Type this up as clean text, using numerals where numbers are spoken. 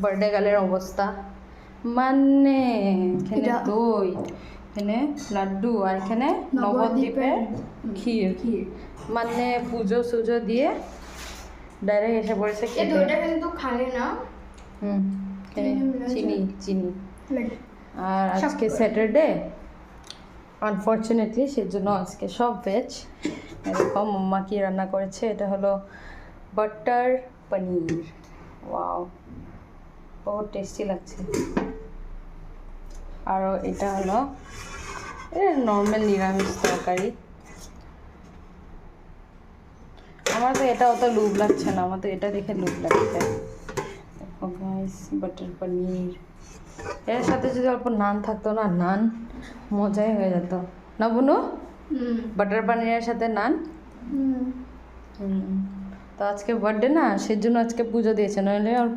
Birthday গালের অবস্থা মানে এখানে দই, এখানে লাড্ডু, আর এখানে নবদ্বীপের ক্ষীর। মানে পুজো সুজো দিয়ে ডাইরেক্ট এসে পড়েছে খেতে। দইটা কিন্তু খালি না। চিনি চিনি। আর আজকে স্যাটারডে, আনফর্চুনেটলি সেজন্য আজকে সব ভেজ। এরকম মাম্মা কি রান্না করেছে, এটা হলো বাটার পনির। ওয়াও, বহুত টেস্টি লাগছে। আর এটা হলো নর্মাল নিরামিষ তরকারি। আমার তো এটা অত লুভ লাগছে না, আমার তো এটা দেখে লুভ লাগছে। দেখো গাইস, বাটার পনির। এর সাথে যদি অল্প নান থাকতো না, নান মজাই হয়ে যেত না বুনু? বাটার পনিরের সাথে নান। তো আজকে বার্থডে না, সেজন্য আজকে পুজো দিয়েছে, নইলে আর